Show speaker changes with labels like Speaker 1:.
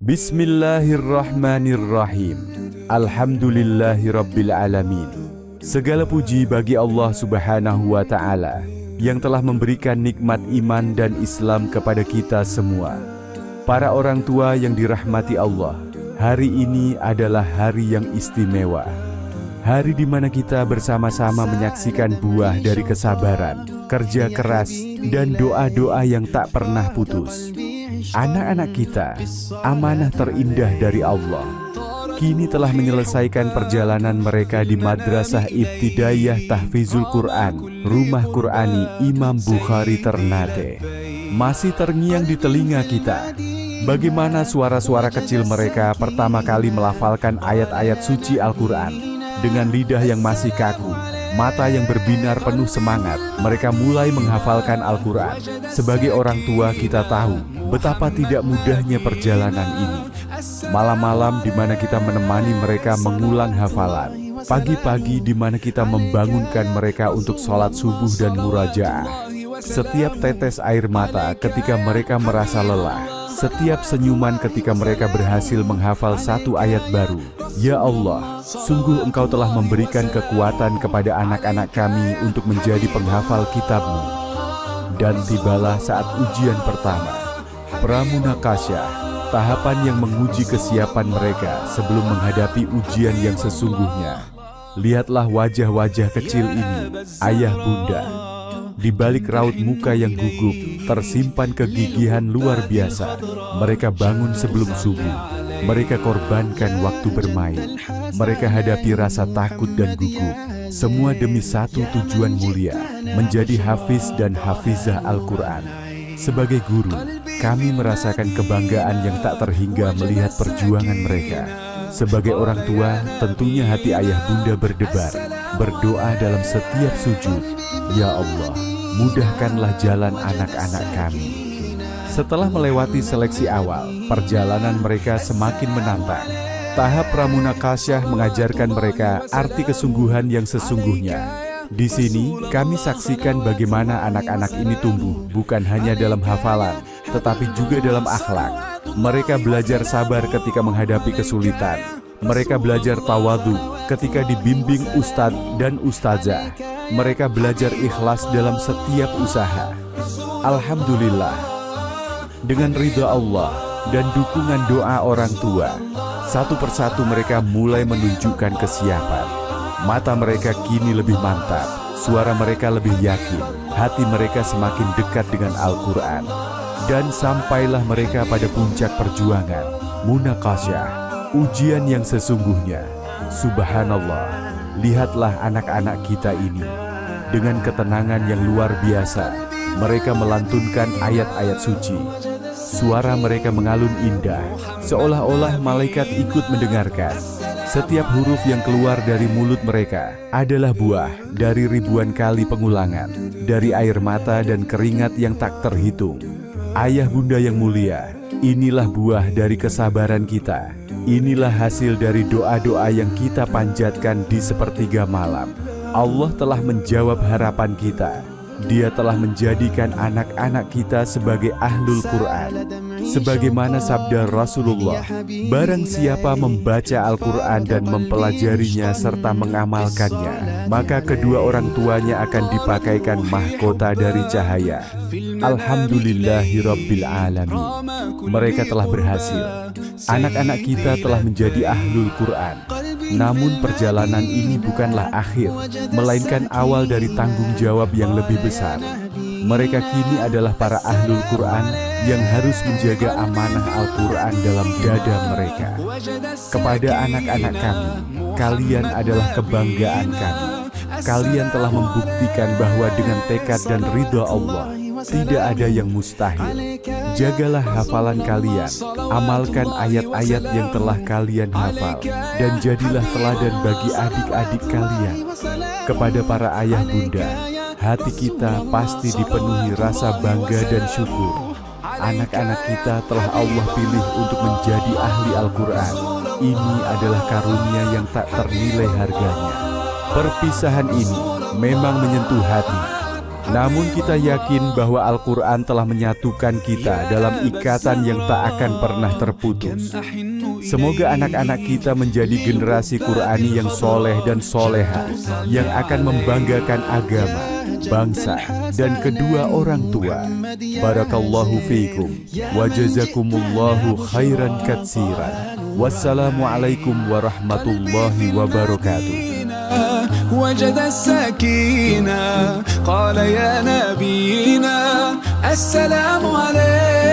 Speaker 1: Bismillahirrahmanirrahim. Alhamdulillahirabbil alamin. Segala puji bagi Allah Subhanahu wa Ta'ala yang telah memberikan nikmat iman dan Islam kepada kita semua. Para orang tua yang dirahmati Allah, hari ini adalah hari yang istimewa. Hari di mana kita bersama-sama menyaksikan buah dari kesabaran, kerja keras, dan doa-doa yang tak pernah putus. Anak-anak kita, amanah terindah dari Allah, kini telah menyelesaikan perjalanan mereka di Madrasah Ibtidaiyah Tahfizul Quran, Rumah Qurani Imam Bukhari Ternate. Masih terngiang di telinga kita bagaimana suara-suara kecil mereka pertama kali melafalkan ayat-ayat suci Al-Quran. Dengan lidah yang masih kaku, mata yang berbinar penuh semangat, mereka mulai menghafalkan Al-Quran. Sebagai orang tua kita tahu betapa tidak mudahnya perjalanan ini. Malam-malam di mana kita menemani mereka mengulang hafalan, pagi-pagi di mana kita membangunkan mereka untuk sholat subuh dan murajaah. Setiap tetes air mata ketika mereka merasa lelah, setiap senyuman ketika mereka berhasil menghafal satu ayat baru. Ya Allah, sungguh Engkau telah memberikan kekuatan kepada anak-anak kami untuk menjadi penghafal kitab-Mu. Dan tibalah saat ujian pertama, Pramunakasyah, tahapan yang menguji kesiapan mereka sebelum menghadapi ujian yang sesungguhnya. Lihatlah wajah-wajah kecil ini, ayah bunda. Di balik raut muka yang gugup, tersimpan kegigihan luar biasa. Mereka bangun sebelum subuh. Mereka korbankan waktu bermain. Mereka hadapi rasa takut dan gugup. Semua demi satu tujuan mulia, menjadi hafiz dan hafizah Al-Quran. Sebagai guru, kami merasakan kebanggaan yang tak terhingga melihat perjuangan mereka. Sebagai orang tua, tentunya hati ayah bunda berdebar, berdoa dalam setiap sujud. Ya Allah, mudahkanlah jalan anak-anak kami. Setelah melewati seleksi awal, perjalanan mereka semakin menantang. Tahap Pramunakasyah mengajarkan mereka arti kesungguhan yang sesungguhnya. Di sini, kami saksikan bagaimana anak-anak ini tumbuh bukan hanya dalam hafalan, tetapi juga dalam akhlak. Mereka belajar sabar ketika menghadapi kesulitan. Mereka belajar tawadhu ketika dibimbing ustadz dan ustazah. Mereka belajar ikhlas dalam setiap usaha. Alhamdulillah. Dengan ridha Allah dan dukungan doa orang tua, satu persatu mereka mulai menunjukkan kesiapan. Mata mereka kini lebih mantap, suara mereka lebih yakin, hati mereka semakin dekat dengan Al-Quran. Dan sampailah mereka pada puncak perjuangan, Munakasyah, ujian yang sesungguhnya. Subhanallah, lihatlah anak-anak kita ini. Dengan ketenangan yang luar biasa, mereka melantunkan ayat-ayat suci. Suara mereka mengalun indah, seolah-olah malaikat ikut mendengarkan. Setiap huruf yang keluar dari mulut mereka adalah buah dari ribuan kali pengulangan, dari air mata dan keringat yang tak terhitung. Ayah bunda yang mulia, inilah buah dari kesabaran kita. Inilah hasil dari doa-doa yang kita panjatkan di sepertiga malam. Allah telah menjawab harapan kita. Dia telah menjadikan anak-anak kita sebagai ahlul Quran. Sebagaimana sabda Rasulullah, barang siapa membaca Al-Quran dan mempelajarinya serta mengamalkannya, maka kedua orang tuanya akan dipakaikan mahkota dari cahaya. Alhamdulillahirabbil alamin. Mereka telah berhasil. Anak-anak kita telah menjadi ahlul Quran. Namun perjalanan ini bukanlah akhir, melainkan awal dari tanggung jawab yang lebih besar. Mereka kini adalah para ahlul Quran yang harus menjaga amanah Al-Quran dalam dada mereka. Kepada anak-anak kami, kalian adalah kebanggaan kami. Kalian telah membuktikan bahwa dengan tekad dan ridha Allah, tidak ada yang mustahil. Jagalah hafalan kalian, amalkan ayat-ayat yang telah kalian hafal, dan jadilah teladan bagi adik-adik kalian. Kepada para ayah bunda, hati kita pasti dipenuhi rasa bangga dan syukur. Anak-anak kita telah Allah pilih untuk menjadi ahli Al-Quran. Ini adalah karunia yang tak ternilai harganya. Perpisahan ini memang menyentuh hati. Namun kita yakin bahwa Al-Quran telah menyatukan kita dalam ikatan yang tak akan pernah terputus. Semoga anak-anak kita menjadi generasi Qurani yang soleh dan soleha, yang akan membanggakan agama, bangsa, dan kedua orang tua. Barakallahu fiikum, wa jazakumullahu khairan katsiran. Wassalamualaikum warahmatullahi wabarakatuh.
Speaker 2: وجد السكينة قال يا نبينا السلام عليك.